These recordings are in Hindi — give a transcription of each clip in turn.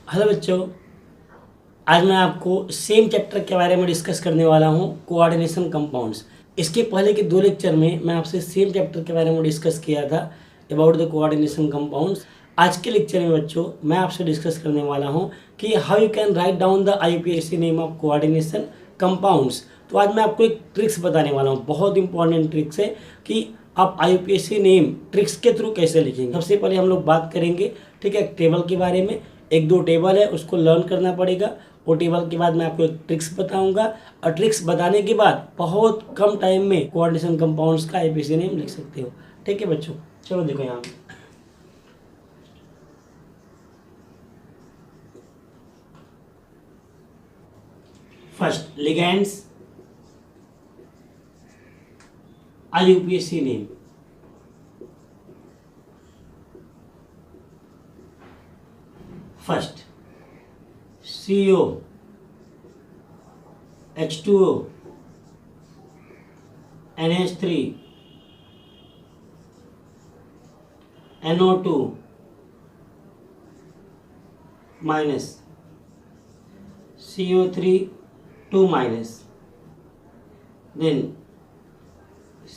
हेलो बच्चों, आज मैं आपको सेम चैप्टर के बारे में डिस्कस करने वाला हूँ, कोऑर्डिनेशन कंपाउंड्स। इसके पहले के 2 लेक्चर में मैं आपसे सेम चैप्टर के बारे में डिस्कस किया था अबाउट द कोऑर्डिनेशन कंपाउंड्स। आज के लेक्चर में बच्चों मैं आपसे डिस्कस करने वाला हूँ कि how you can write down the IUPAC name of coordination compounds. तो आज मैं आपको एक ट्रिक्स बताने वाला हूँ, बहुत इंपॉर्टेंट ट्रिक्स है कि आप IUPAC नेम ट्रिक्स के थ्रू कैसे लिखेंगे। सबसे पहले हम लोग बात करेंगे, ठीक है, टेबल के बारे में। 1-2 टेबल है, उसको लर्न करना पड़ेगा। वो टेबल के बाद मैं आपको एक ट्रिक्स बताऊंगा और ट्रिक्स बताने के बाद बहुत कम टाइम में कोऑर्डिनेशन कंपाउंड्स का IUPAC नेम लिख सकते हो। ठीक है बच्चों, चलो देखो यहाँ पे। First, ligands IUPAC name. First CO, H2O, NH3, NO2 minus, CO3 2 minus, then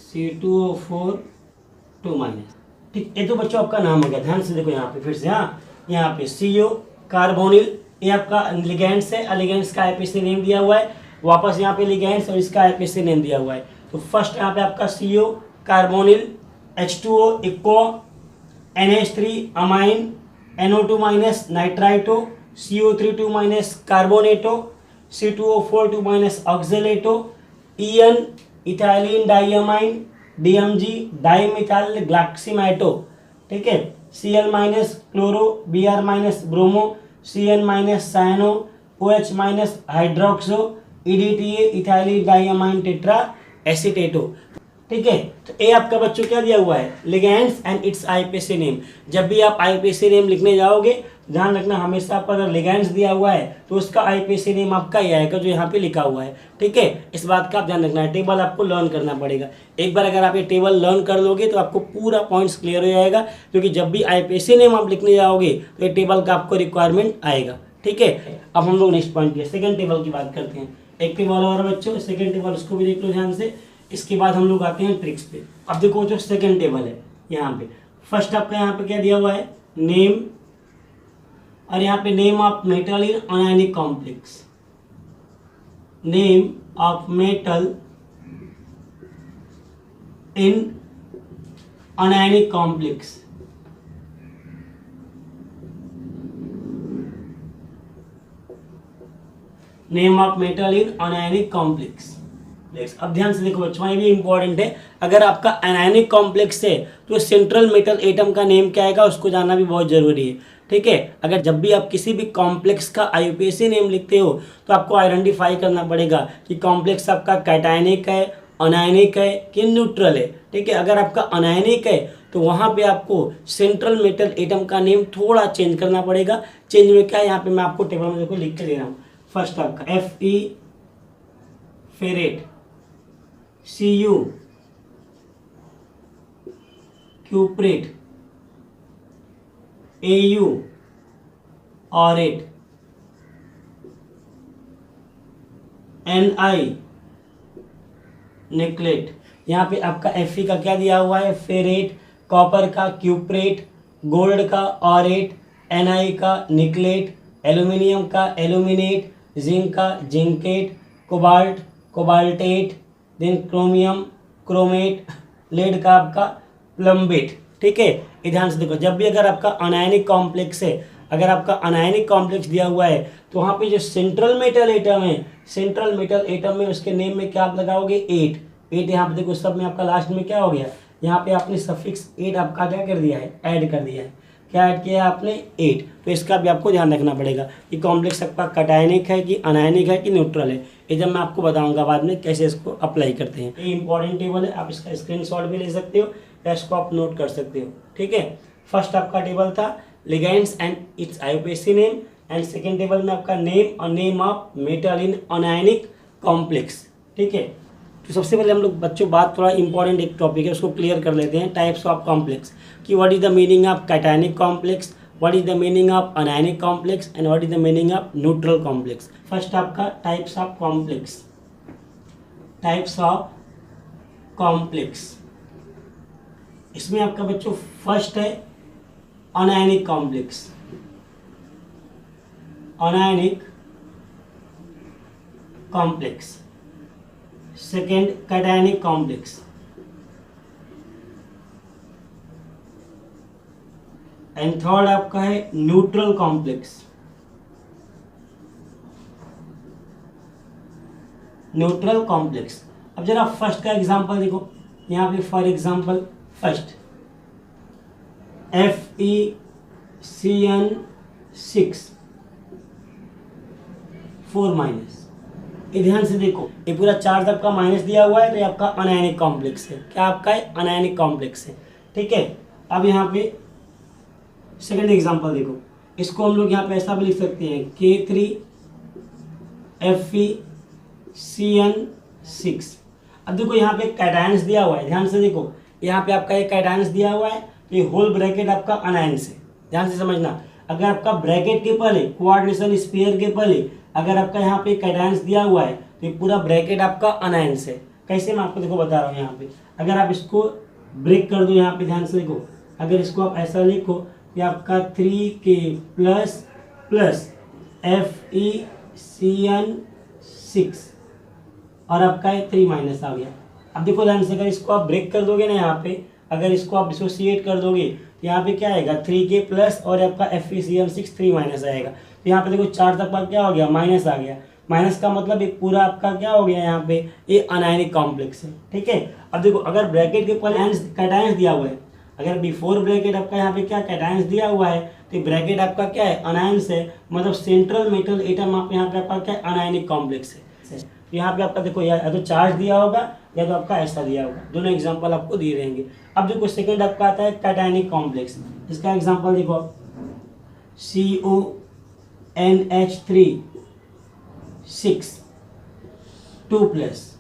C2O4 2 minus. ठीक, ये तो बच्चों आपका नाम हो गया। ध्यान से देखो यहाँ पे फिर से, हाँ यहाँ पे CO कार्बोनिल, ये आपका लिगैंड्स है। लिगैंड्स का IUPAC नेम दिया हुआ है। वापस यहाँ पे लिगैंड्स और इसका IUPAC नेम दिया हुआ है। तो फर्स्ट यहाँ पे आपका CO कार्बोनिल, H2O इको, NH3 amine, NO2 minus nitrito, CO3 2 minus carbonato, C2O4 2 minus oxalato, EN ethylene diamine, DMG dimethyl glyoximato. ठीक है, Cl minus chloro, Br minus bromo, Cn minus cyano, OH minus hydroxo, EDTA ethylene diamine tetra acetato. ठीक है, तो ये आपका बच्चों क्या दिया हुआ है, ligands and it's IUPAC name. जब भी आप IUPAC नेम लिखने जाओगे ध्यान रखना, हमेशा आपको अगर लिगैंड्स दिया हुआ है तो उसका IUPAC नेम आपका ही आएगा जो यहाँ पे लिखा हुआ है। ठीक है, इस बात का आप ध्यान रखना है। टेबल आपको लर्न करना पड़ेगा। एक बार अगर आप ये टेबल लर्न कर लोगे तो आपको पूरा पॉइंट्स क्लियर हो जाएगा, क्योंकि जब भी IUPAC नेम आप लिखने जाओगे तो ये टेबल का आपको रिक्वायरमेंट आएगा। ठीक है, अब हम लोग नेक्स्ट पॉइंट की सेकंड टेबल की बात करते हैं। एक टेबल और बच्चों, सेकंड टेबल, उसको भी देख लो ध्यान से। इसके बाद हम लोग आते हैं ट्रिक्स पे। अब देखो जो सेकंड टेबल है यहाँ पे, फर्स्ट आपका यहाँ पे क्या दिया हुआ है, नेम, और यहाँ पे name of metal in anionic complex, name of metal in anionic complex. Name of metal in anionic complex. अब ध्यान से देखो बच्चों, ये भी इंपॉर्टेंट है। अगर आपका अनायनिक कॉम्प्लेक्स है तो सेंट्रल मेटल एटम का नेम क्या आएगा उसको जानना भी बहुत जरूरी है। ठीक है, अगर जब भी आप किसी भी कॉम्प्लेक्स का IUPAC नेम लिखते हो तो आपको आइडेंटिफाई करना पड़ेगा कि कॉम्प्लेक्स आपका कैटायनिक है, अनायनिक है कि न्यूट्रल है। ठीक है, अगर आपका अनायनिक है तो वहाँ पे आपको सेंट्रल मेटल एटम का नेम थोड़ा चेंज करना पड़ेगा। चेंज में क्या है, यहाँ पे मैं आपको टेबल में देखो लिख के दे रहा हूँ। फर्स्ट आपका Fe ferrate, Cu cuprate, Au aurate, Ni nickelate. यहाँ पे आपका Fe का क्या दिया हुआ है, फेरेट, कॉपर का क्यूप्रेट, गोल्ड का ऑरेट, Ni का निकलेट, एल्यूमिनियम का एल्यूमिनेट, जिंक का zincate, cobalt cobaltate, then chromium chromate, lead का आपका प्लम्बेट। ठीक है, ये ध्यान से देखो, जब भी अगर आपका अनायनिक कॉम्प्लेक्स है, अगर आपका अनायनिक कॉम्प्लेक्स दिया हुआ है तो वहाँ पे जो सेंट्रल मेटल एटम है, सेंट्रल मेटल एटम में उसके नेम में क्या आप लगाओगे, 8 यहाँ पे देखो। सब में आपका लास्ट में क्या हो गया, यहाँ पे आपने सफिक्स 8 आपका क्या कर दिया है, ऐड कर दिया है। क्या ऐड किया है आपने, 8। तो इसका भी आपको ध्यान रखना पड़ेगा कि कॉम्प्लेक्स आपका कैटायनिक है कि अनायनिक है कि न्यूट्रल है। ये जब मैं आपको बताऊंगा बाद में कैसे इसको अप्लाई करते हैं। ये इंपॉर्टेंट टेबल है, आप इसका स्क्रीनशॉट भी ले सकते हो या इसको आप नोट कर सकते हो। ठीक है, फर्स्ट आपका टेबल था ligands and it's IUPAC name, and second table में आपका नेम और name of metal in anionic complex. ठीक है, तो सबसे पहले हम लोग बच्चों बात, थोड़ा इंपॉर्टेंट एक टॉपिक है उसको क्लियर कर लेते हैं, टाइप्स ऑफ कॉम्प्लेक्स, कि what is the meaning of cationic complex, what is the meaning of anionic complex and what is the meaning of neutral complex. First आपका types of complex, types of complex. इसमें आपका बच्चों फर्स्ट है anionic complex, anionic complex. Second cationic complex and third आपका है न्यूट्रल कॉम्प्लेक्स, न्यूट्रल कॉम्प्लेक्स। अब जरा फर्स्ट का एग्जांपल देखो यहाँ पे, for example first FeCN6 4 minus. ये ध्यान से देखो, ये पूरा चार्ज आपका माइनस दिया हुआ है तो ये आपका अनायनिक कॉम्प्लेक्स है। क्या आपका है? अनायनिक कॉम्प्लेक्स है। ठीक है, अब यहाँ पे सेकंड एग्जांपल देखो, इसको हम लोग यहाँ पे ऐसा भी लिख सकते हैं K3FeCN6। अब देखो यहाँ पे कैटायंस दिया हुआ है, ध्यान से देखो यहाँ पे आपका एक कैटायंस दिया हुआ है, ये होल ब्रैकेट आपका अनायंस है। ध्यान से समझना, अगर आपका ब्रैकेट के पहले कोऑर्डिनेशन स्फीयर के पहले अगर आपका यहाँ पे कैटायंस दिया हुआ है तो ये पूरा ब्रैकेट आपका अनायंस है। कैसे मैं आपको देखो बता रहा हूँ, यहाँ पे अगर आप इसको ब्रेक कर दो, यहाँ पे ध्यान से देखो, अगर इसको आप ऐसा लिखो कि आपका 3K प्लस FeCN6 और आपका 3 माइनस आ गया। अब देखो ध्यान से, अगर इसको आप ब्रेक कर दोगे ना, यहाँ पे अगर इसको आप डिसोसिएट कर दोगे तो यहाँ पे क्या आएगा 3K प्लस और आपका FeCN6 3 माइनस आएगा। तो यहाँ पे देखो चार्ज आपका क्या हो गया? माइनस आ गया। माइनस का मतलब एक पूरा आपका क्या हो गया यहाँ पे? ये अनायनिक कॉम्प्लेक्स है। ठीक है, अब देखो अगर ब्रैकेट के ऊपर कैटायंस दिया हुआ है, अगर बिफोर ब्रैकेट आपका यहाँ पे क्या कैटायंस दिया हुआ है तो ब्रैकेट आपका क्या है? अनायंस है, मतलब सेंट्रल मेटल एटम आप यहाँ पे आपका क्या अनायनिक कॉम्प्लेक्स है। यहाँ पे आपका देखो या तो चार्ज दिया होगा या तो आपका ऐसा दिया होगा, दोनों एग्जांपल आपको दिए रहेंगे। अब देखो सेकंड आपका आता है कैटायनिक कॉम्प्लेक्स। इसका एग्जांपल देखो आप CONH3 6 2+।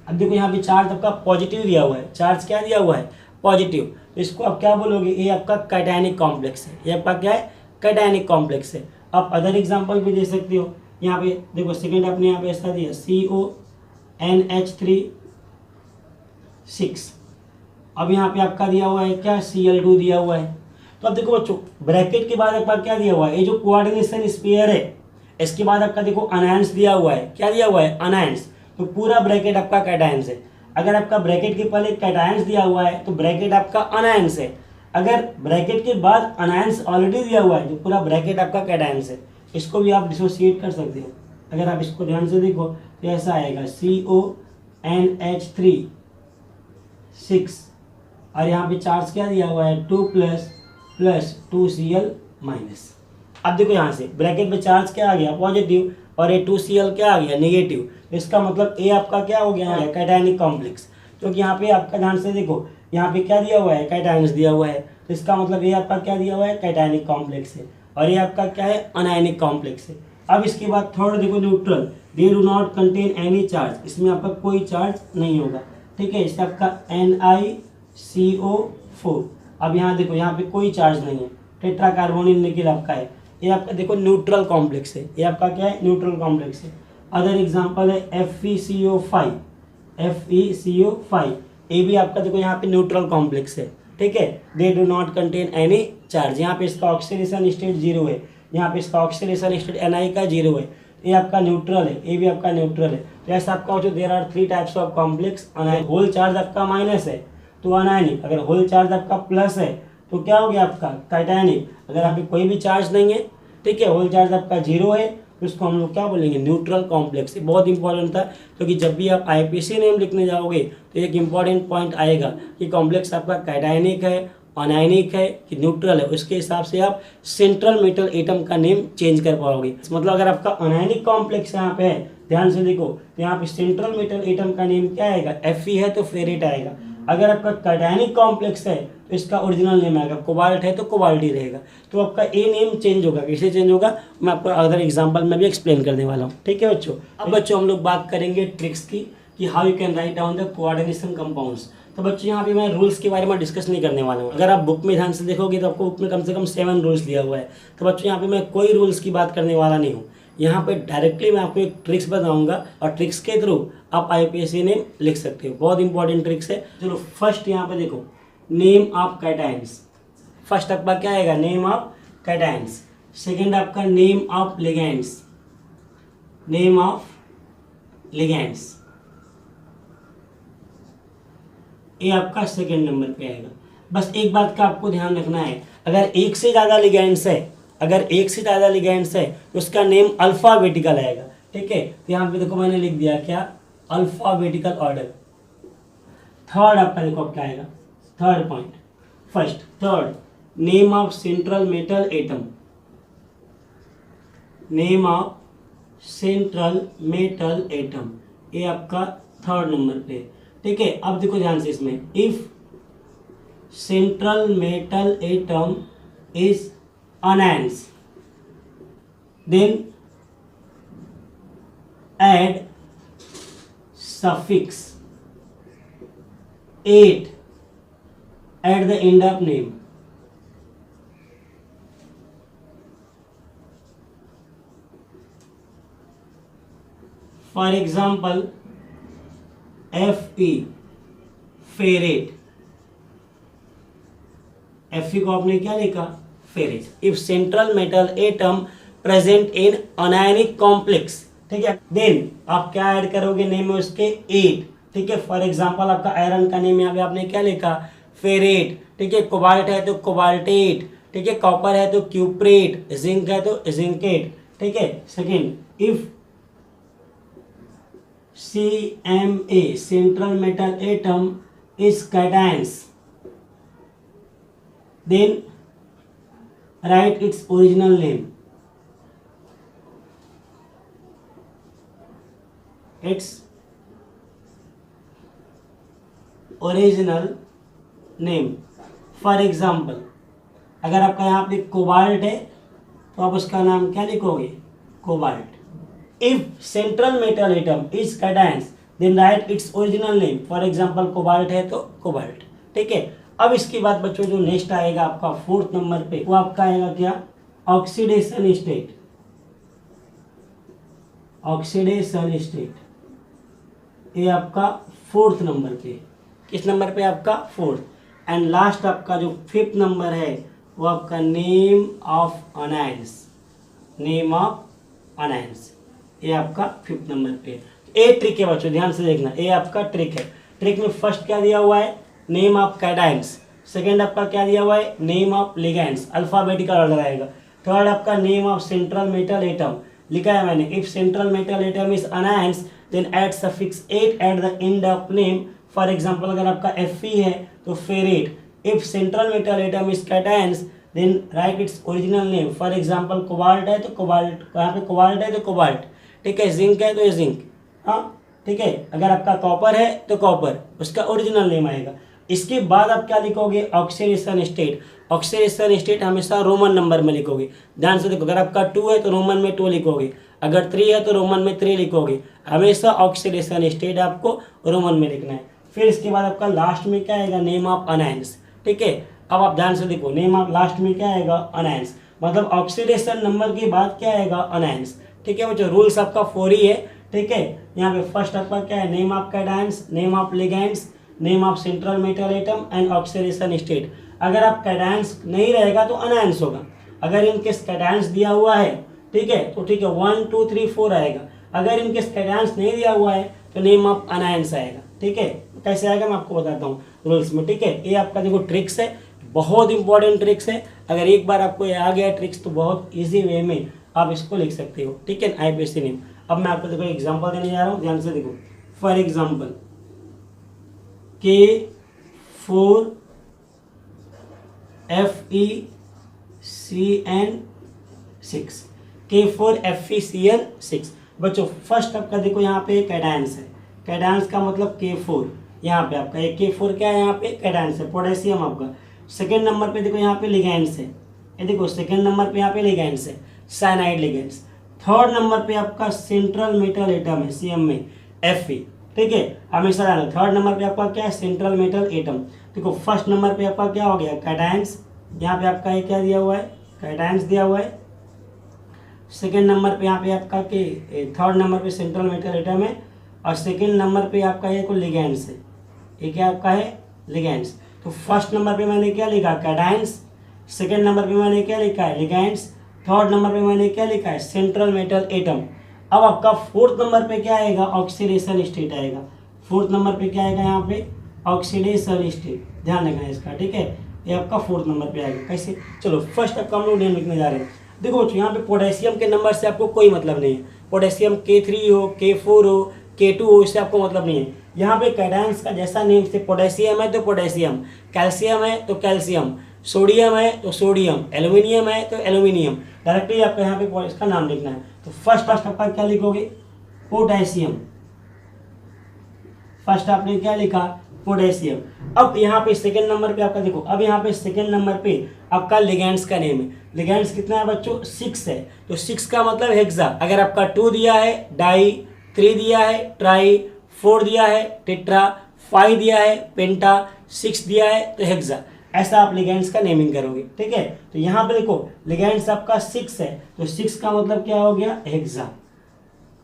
अब देखो यहाँ पे चार्ज आपका पॉजिटिव दिया हुआ है, चार्ज क्या दिया हुआ है? पॉजिटिव। तो इसको आप क्या बोलोगे? ये आपका कैटायनिक कॉम्प्लेक्स है। ये आपका क्या है? कैटायनिक कॉम्प्लेक्स है। आप अदर एग्जांपल भी दे सकते हो। यहाँ पे देखो सेकंड आपने यहाँ पे ऐसा दिया CONH3 6। अब यहाँ पे आपका दिया हुआ है क्या? Cl2 दिया हुआ है। तो अब देखो बच्चों ब्रैकेट के बाद आपका क्या दिया हुआ है? ये जो कोऑर्डिनेशन स्फीयर है इसके बाद आपका देखो अनायंस दिया हुआ है। क्या दिया हुआ है? अनायंस। तो पूरा ब्रैकेट आपका कैटायंस है। अगर आपका ब्रैकेट के पहले कैटायंस दिया हुआ है तो ब्रैकेट आपका अनायंस है। अगर ब्रैकेट के बाद अनायंस ऑलरेडी दिया हुआ है तो पूरा ब्रैकेट आपका कैटायंस है। इसको भी आप डिसोसिएट कर सकते हो। अगर आप इसको ध्यान से देखो तो ऐसा आएगा CONH3 6 और यहाँ पे चार्ज क्या दिया हुआ है? 2+ 2Cl माइनस। अब देखो यहाँ से ब्रैकेट में चार्ज क्या आ गया? पॉजिटिव, और ये 2Cl क्या आ गया? नेगेटिव। इसका मतलब ए आपका क्या हो गया है? Cationic complex. क्योंकि यहाँ पे आपका ध्यान से देखो यहाँ पे क्या दिया हुआ है? कैटायंस दिया हुआ है। तो इसका मतलब ये आपका क्या दिया हुआ है? कैटायनिक कॉम्प्लेक्स है। और ये आपका क्या है? अनायनिक कॉम्प्लेक्स है। अब इसके बाद थर्ड देखो neutral, they do not contain any charge. इसमें आपका कोई चार्ज नहीं होगा। ठीक है, इससे आपका NiCO4। अब यहाँ देखो यहाँ पे कोई चार्ज नहीं है, टेट्रा कार्बोनिल निकल आपका है। ये आपका देखो न्यूट्रल कॉम्प्लेक्स है। ये आपका क्या है? न्यूट्रल कॉम्प्लेक्स है। अदर एग्जांपल है FeCO5। ये भी आपका देखो यहाँ पे न्यूट्रल कॉम्प्लेक्स है। ठीक है, they do not contain any charge. यहाँ पे इसका ऑक्सीडेशन स्टेट 0 है, यहाँ पे इसका ऑक्सीडेशन स्टेट Ni का 0 है। ये आपका न्यूट्रल है, ये भी आपका न्यूट्रल है। तो ऐसा आपका हो, there are 3 types of complex. Whole charge आपका माइनस है तो अनायनिक, अगर होल चार्ज आपका प्लस है तो क्या हो गया आपका? कैटायनिक। अगर आप कोई भी चार्ज नहीं है, ठीक है, होल चार्ज आपका 0 है तो उसको हम लोग क्या बोलेंगे? Neutral complex. ये बहुत इंपॉर्टेंट था क्योंकि जब भी आप IPC नेम लिखने जाओगे तो एक इंपॉर्टेंट पॉइंट आएगा कि कॉम्प्लेक्स आपका कैटायनिक है, अनायनिक है कि न्यूट्रल है। उसके हिसाब से आप सेंट्रल मेटल एटम का नेम चेंज कर पाओगे। मतलब अगर आपका अनायनिक कॉम्प्लेक्स यहाँ पे है, ध्यान से देखो तो यहाँ पे सेंट्रल मेटल एटम का नेम क्या आएगा? Fe है तो फेरेट आएगा। अगर आपका कैटायनिक कॉम्प्लेक्स है तो इसका ओरिजिनल नेम आएगा। कोबाल्ट है तो कोबाल्ट ही रहेगा। तो आपका ए नेम चेंज होगा। कैसे चेंज होगा मैं आपको अदर एग्जांपल में भी एक्सप्लेन करने वाला हूँ। ठीक है बच्चों, अब बच्चों हम लोग बात करेंगे ट्रिक्स की कि how you can write down the coordination compounds. तो बच्चों यहाँ पे मैं रूल्स के बारे में डिस्कस नहीं करने वाला हूँ। अगर आप बुक में ध्यान से देखोगे तो आपको बुक में कम से कम 7 रूल्स दिया हुआ है। तो बच्चों यहाँ पे मैं कोई रूल्स की बात करने वाला नहीं हूँ। यहाँ पे डायरेक्टली मैं आपको एक ट्रिक्स बताऊंगा और ट्रिक्स के थ्रू आप IPSC नेम लिख सकते हो। बहुत इंपॉर्टेंट ट्रिक्स है। चलो फर्स्ट यहाँ पे देखो, नेम ऑफ कैटायंस। फर्स्ट आपका क्या आएगा? Name of cations. सेकेंड आपका name of ligands, name of ligands, ये आपका सेकेंड नंबर पे आएगा। बस एक बात का आपको ध्यान रखना है, अगर एक से ज़्यादा लिगेंड्स है, अगर एक से ज़्यादा लिगेंड्स है तो उसका नेम अल्फ़ाबेटिकल आएगा। ठीक है, तो यहाँ पे देखो मैंने लिख दिया क्या? Alphabetical order. थर्ड आपका देखो क्या आएगा? Third point, first third, name of central metal atom, name of central metal atom, ये आपका थर्ड नंबर पे। ठीक है, अब देखो ध्यान से इसमें, if central metal atom is anions then add suffix 8 at the end of name. For example, Fe, ferrate. Fe को आपने क्या लिखा? Ferrate. If central metal atom present in anionic complex, ठीक है, देन आप क्या ऐड करोगे नेम में उसके? 8। ठीक है, फॉर एग्जांपल आपका आयरन का नेम यहाँ पे आपने क्या लिखा? फेरेट। ठीक है, कोबाल्ट है तो कोबाल्टेट। ठीक है, कॉपर है तो क्यूप्रेट, जिंक है तो जिंकेट। ठीक है, second, if CMa central metal atom is cations then write its original name, its original name. For example अगर आपका यहाँ पे कोबाल्ट है तो आप उसका नाम क्या लिखोगे? Cobalt. If central metal atom is cations then write its original name. For example cobalt है तो कोबाल्ट। ठीक है, अब इसके बाद बच्चों जो नेक्स्ट आएगा आपका फोर्थ नंबर पे, वो आपका आएगा क्या? Oxidation state. ऑक्सीडेशन स्टेट ये आपका फोर्थ नंबर पे। किस नंबर पे? आपका फोर्थ। एंड लास्ट आपका जो फिफ्थ नंबर है वो आपका name of anions, name of anions, ये आपका फिफ्थ नंबर पे। ए ट्रिक है बच्चों, ध्यान से देखना, ये आपका ट्रिक है। ट्रिक में फर्स्ट क्या दिया हुआ है? Name of cations. सेकेंड आपका क्या दिया हुआ है? Name of ligands, alphabetical order आएगा। थर्ड आपका name of central metal atom लिखा है मैंने, if central metal atom is anions then add suffix 8 at the end of name. For example अगर आपका Fe है तो ferrate. If central metal atom is cations then write its original name. For example cobalt है तो कोबाल्ट, यहाँ पे कोबाल्ट है तो कोबाल्ट। ठीक है, जिंक है तो जिंक। हाँ ठीक है, अगर आपका कॉपर है तो कॉपर, उसका ओरिजिनल नेम आएगा। इसके बाद आप क्या लिखोगे? Oxidation state. ऑक्सीडेशन स्टेट हमेशा रोमन नंबर में लिखोगे। ध्यान से देखो, अगर आपका 2 है तो रोमन में 2 लिखोगे, अगर 3 है तो रोमन में 3 लिखोगे। हमेशा ऑक्सीडेशन स्टेट आपको रोमन में लिखना है। फिर इसके बाद आपका लास्ट में क्या आएगा? Name of anions. ठीक है, अब आप ध्यान से देखो, नेम ऑफ लास्ट में क्या आएगा? अनायंस। मतलब ऑक्सीडेशन नंबर के बाद क्या आएगा? अनायंस। ठीक है बच्चों, रूल्स आपका 4 ही है। ठीक है, यहाँ पे फर्स्ट आपका क्या है? Name of cations, name of ligands, name of central metal atom and oxidation state. अगर आप कैटायंस नहीं रहेगा तो अनायंस होगा। अगर इनकेस कैटायंस दिया हुआ है, ठीक है, तो ठीक है 1 2 3 4 आएगा। अगर इनकेस कैटायंस नहीं दिया हुआ है तो नेम ऑफ अनायंस आएगा। ठीक है, कैसे आएगा मैं आपको बताता हूँ रूल्स में। ठीक है, ये आपका देखो ट्रिक्स है, बहुत इंपॉर्टेंट ट्रिक्स है। अगर एक बार आपको ये आ गया ट्रिक्स तो बहुत ईजी वे में आप इसको लिख सकते हो। ठीक है, IPSC नेम। अब मैं आपको देखो एग्जाम्पल देने जा रहा हूँ, ध्यान से देखो। For example K4 FeCN6, K4 FeCN6। बच्चों फर्स्ट आपका देखो यहाँ पे कैटायंस है, कैटायंस का मतलब K4। यहाँ पे आपका एक K4 क्या है? यहाँ पे कैटायंस है, पोटेशियम आपका। सेकेंड नंबर पे देखो यहाँ पे लिगेंड्स है, ये देखो सेकेंड नंबर पे यहाँ पे लिगेंड्स है, साइनाइड लिगेंड्स। थर्ड नंबर पे आपका सेंट्रल मेटल एटम है CM में Fe। ठीक है, हमेशा रहना। थर्ड नंबर पे आपका क्या है, सेंट्रल मेटल एटम। देखो फर्स्ट नंबर पे आपका क्या हो गया, कैटायंस, यहाँ पे आपका ये क्या दिया हुआ है, कैटायंस दिया हुआ है। सेकेंड नंबर पे यहाँ पे आपका के थर्ड नंबर पे सेंट्रल मेटल एटम है, और सेकेंड नंबर पे आपका ये को लिगेंड्स है, ये क्या आपका है, लिगेंड्स। तो फर्स्ट नंबर पे मैंने क्या लिखा, कैटायंस, सेकेंड नंबर पे मैंने क्या लिखा है, लिगेंड्स, थर्ड नंबर पे मैंने क्या लिखा है, सेंट्रल मेटल एटम। अब आपका फोर्थ नंबर पे क्या आएगा, ऑक्सीडेशन स्टेट आएगा। फोर्थ नंबर पे क्या आएगा, यहाँ पे ऑक्सीडेशन स्टेट, ध्यान रखना है इसका, ठीक है, ये आपका फोर्थ नंबर पे आएगा। कैसे, चलो फर्स्ट आपका हम लोग नेम लिखने जा रहे हैं। देखो बच्चों यहाँ पे पोटेशियम के नंबर से आपको कोई मतलब नहीं है, पोटेशियम K3 हो, K4 हो, K2 हो, इससे आपको मतलब नहीं है। यहाँ पे कैटायंस का जैसा नेम से, पोटेशियम है तो पोटेशियम, कैल्शियम है तो कैल्शियम, सोडियम है तो सोडियम, एल्यूमिनियम है तो एल्यूमिनियम, डायरेक्टली आपको यहाँ पे इसका नाम लिखना है। तो फर्स्ट आपका क्या लिखोगे, पोटेशियम, फर्स्ट आपने क्या लिखा, पोटेशियम। अब यहाँ पे सेकंड नंबर पे आपका देखो, अब यहाँ पे सेकंड नंबर पे आपका लिगेंड्स का नेम है। लिगेंड्स कितना है बच्चों, 6 है, तो 6 का मतलब हेक्सा। अगर आपका 2 दिया है डाई, 3 दिया है ट्राई, 4 दिया है टेट्रा, 5 दिया है पेंटा, 6 दिया है तो हेक्सा, ऐसा आप लिगेंड्स का नेमिंग करोगे, ठीक है। तो यहाँ पे देखो लिगेंड्स आपका 6 है, तो 6 का मतलब क्या हो गया, हेक्सा,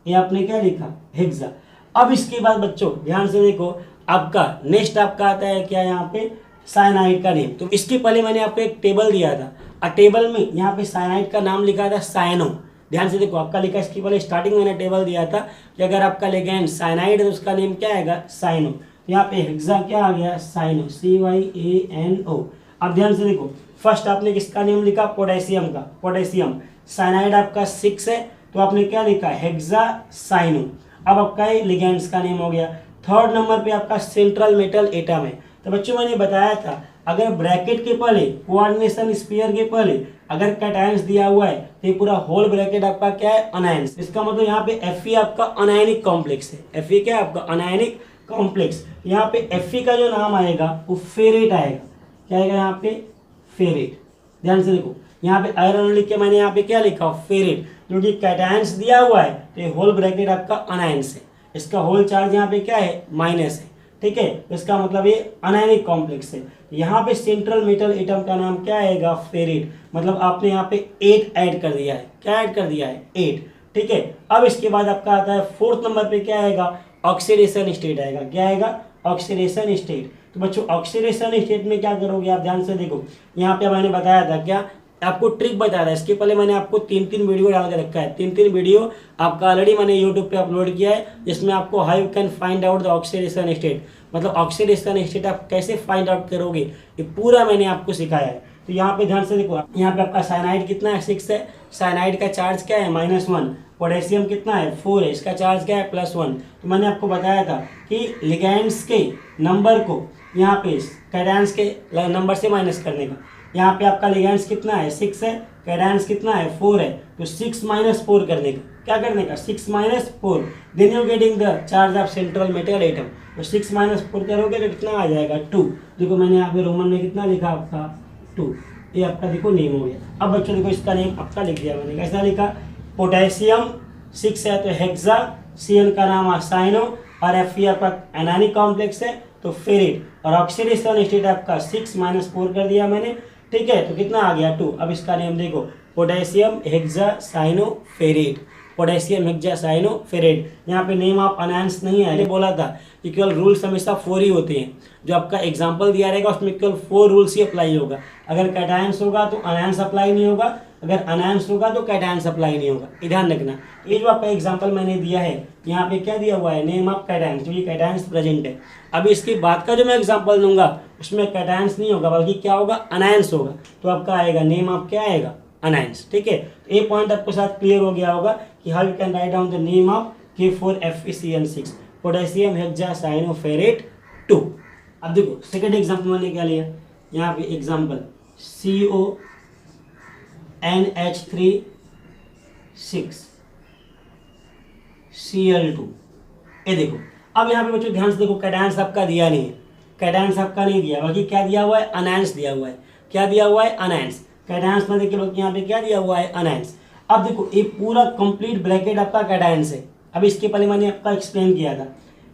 ये आपने क्या लिखा, हेक्सा। अब इसके बाद बच्चों ध्यान से देखो, आपका नेक्स्ट आपका आता है क्या, यहाँ पे साइनाइड का नेम। तो इसके पहले मैंने आपको एक टेबल दिया था, और टेबल में यहाँ पे साइनाइड का नाम लिखा था साइनो। ध्यान से देखो, आपका लिखा, इसके पहले स्टार्टिंग मैंने टेबल दिया था कि अगर आपका लिगेंड साइनाइड है तो उसका नेम क्या आएगा, साइनो। तो यहाँ पे हेक्सा क्या आ गया, साइनो, CYANO। अब ध्यान से देखो, फर्स्ट आपने किसका नेम लिखा, पोटेशियम का, पोटेशियम, साइनाइड आपका 6 है तो आपने क्या लिखा, हेक्सा साइनो। अब आपका ये लिगेंड्स का नेम हो गया। थर्ड नंबर पे आपका सेंट्रल मेटल एटम है। तो बच्चों मैंने बताया था, अगर ब्रैकेट के पहले, कोऑर्डिनेशन स्फीयर के पहले अगर कैटायंस दिया हुआ है तो ये पूरा होल ब्रैकेट आपका क्या है, अनायंस। इसका मतलब यहाँ पे Fe आपका अनायनिक कॉम्प्लेक्स है। Fe क्या है आपका, अनायनिक कॉम्प्लेक्स। यहाँ पे Fe का जो नाम आएगा वो फेरेट आएगा। क्या आएगा यहाँ पे, फेरेट। ध्यान से देखो, यहाँ पे आयरन लिख के मैंने यहाँ पे क्या लिखा, फेरेट, क्योंकि कैटायंस दिया हुआ है तो ये होल ब्रैकेट आपका अनायंस है। इसका होल चार्ज यहाँ पे क्या है, माइनस है, ठीक है। तो इसका मतलब ये अनायनिक कॉम्प्लेक्स है। यहाँ पे सेंट्रल मेटल एटम का नाम क्या आएगा, फेरेट। मतलब आपने यहाँ पे 8 ऐड कर दिया है। क्या ऐड कर दिया है, 8, ठीक है। अब इसके बाद आपका आता है फोर्थ नंबर पे क्या आएगा, ऑक्सीडेशन स्टेट आएगा। क्या आएगा, ऑक्सीडेशन स्टेट। तो बच्चों ऑक्सीडेशन स्टेट में क्या करोगे आप, ध्यान से देखो, यहाँ पे मैंने बताया था, क्या आपको ट्रिक बताया था। इसके पहले मैंने आपको 3 वीडियो डाल के रखा है। 3 वीडियो आपका ऑलरेडी मैंने यूट्यूब पे अपलोड किया है, जिसमें आपको how you can find out the oxidation state, मतलब ऑक्सीडेशन स्टेट आप कैसे फाइंड आउट करोगे, ये पूरा मैंने आपको सिखाया है। तो यहाँ पे ध्यान से देखो, यहाँ पे आपका साइनाइड कितना है, 6 है, साइनाइड का चार्ज क्या है, -1। पोटेशियम कितना है, 4 है, इसका चार्ज क्या है, +1। तो मैंने आपको बताया था कि लिगेंड्स के नंबर को यहाँ पे कैटायंस के नंबर से माइनस करने का। यहाँ पे आपका लिगेंड्स कितना है, 6 है, कैटायंस कितना है, 4 है, तो 6 - 4 करने का। क्या करने का, 6 - 4, then you getting the charge of central metal atom. तो 6 - 4 करोगे तो कितना आ जाएगा, 2। देखो मैंने यहाँ पे रोमन में कितना लिखा आपका, 2। ये आपका देखो नेम हो गया। अब बच्चों देखो इसका नेम आपका लिख दिया मैंने, कैसा लिखा, पोटेशियम 6 है तो हेक्सा, CN का नाम साइनो, और Fe आपका एनायनिक कॉम्प्लेक्स है तो फेरेट, और ऑक्सीडेशन स्टेट आपका 6 - 4 कर दिया मैंने, ठीक है। तो कितना आ गया, 2। अब इसका नेम देखो, potassium hexacyanoferrate, potassium hexacyanoferrate. यहाँ पे नेम ऑफ अनायंस नहीं है, बोला था कि केवल रूल्स हमेशा 4 ही होते हैं। जो आपका एग्जाम्पल दिया रहेगा उसमें केवल 4 रूल्स ही अप्लाई होगा। अगर कैटायंस होगा तो अनायंस अप्लाई नहीं होगा, अगर अनायंस होगा तो कैटायंस अप्लाई नहीं होगा, ये ध्यान रखना। ये जो आपका एग्जाम्पल मैंने दिया है, यहाँ पे क्या दिया हुआ है, नेम ऑफ कैटायंस, क्योंकि कैटायंस प्रेजेंट है। अभी इसके बाद का जो मैं एग्जाम्पल दूंगा उसमें कैटायंस नहीं होगा, बल्कि क्या होगा, अनायंस होगा। तो आपका आएगा नेम ऑफ क्या आएगा, अनायंस, ठीक है। तो ये पॉइंट आपके साथ क्लियर हो गया होगा कि how you can write down the name of K4FeCN6, potassium hexacyanoferrate 2। अब देखो सेकंड एग्जाम्पल मैंने क्या लिया, यहाँ पे एग्जाम्पल CONH3 6Cl2। ये देखो, अब यहाँ पे बच्चों ध्यान से देखो, कैटायंस आपका दिया नहीं है, कैटायंस आपका नहीं दिया, बल्कि क्या दिया हुआ है, अनायंस दिया हुआ है। क्या दिया हुआ है, अनायंस। कैटायंस में देखिए बल्कि यहाँ पे क्या दिया हुआ है, अनायंस। अब देखो ये पूरा कंप्लीट ब्रैकेट आपका कैटायंस है। अब इसके पहले मैंने आपका एक्सप्लेन किया था,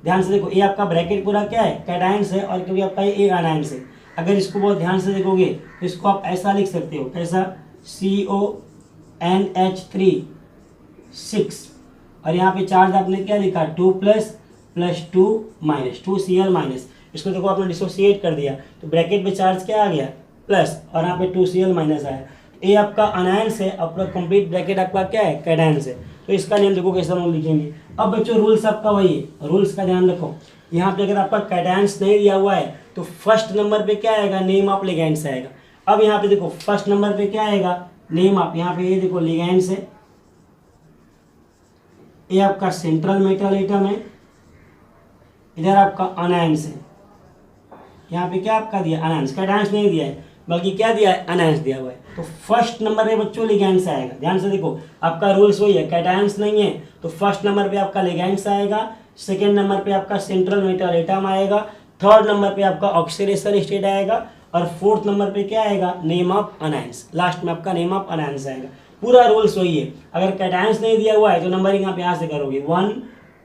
ध्यान से देखो, ये आपका ब्रैकेट पूरा क्या है, कैटायंस है, और क्योंकि आपका ये आनायंस है। अगर इसको बहुत ध्यान से देखोगे तो इसको आप ऐसा लिख सकते हो, कैसा, CONH3 6, और यहाँ पे चार्ज आपने क्या लिखा, 2 प्लस 2 माइनस 2Cl माइनस। इसको देखो आपने डिसोसिएट कर दिया तो ब्रैकेट में चार्ज क्या आ गया, प्लस, और यहाँ पे 2Cl माइनस आया। ये आपका अनायंस है, आपका कंप्लीट ब्रैकेट आपका क्या है, कैटायंस है। तो इसका नेम देखो कैसा हम लिखेंगे। अब बच्चों रूल्स आपका वही है, रूल्स का ध्यान रखो। यहाँ पे अगर आपका कैटायंस नहीं दिया हुआ है तो फर्स्ट नंबर पे क्या आएगा, नेम ऑफ लिगेंड्स आएगा। अब यहाँ पे देखो फर्स्ट नंबर पे क्या आएगा, नेम ऑफ, यहाँ पे ये देखो लिगेंड्स है, ये आपका सेंट्रल मेटल एटम है, इधर आपका अनायंस है। यहाँ पे क्या आपका दिया, अनायंस, कैटायंस नहीं दिया है बल्कि क्या दिया है, अनायंस दिया हुआ है। तो फर्स्ट नंबर पे बच्चों लिगेंड्स आएगा। ध्यान से देखो, आपका रूल्स वही है, कैटायंस नहीं है तो फर्स्ट नंबर पे आपका लिगेंड्स आएगा, सेकंड नंबर पे आपका सेंट्रल मेटल एटम आएगा, थर्ड नंबर पे आपका ऑक्सीडेशन स्टेट आएगा, और फोर्थ नंबर पे क्या आएगा, नेम ऑफ अनायंस, लास्ट में आपका नेम ऑफ अनायंस आएगा। पूरा रूल्स वही है। अगर कैटायंस नहीं दिया हुआ है तो नंबरिंग आप यहाँ से करोगे 1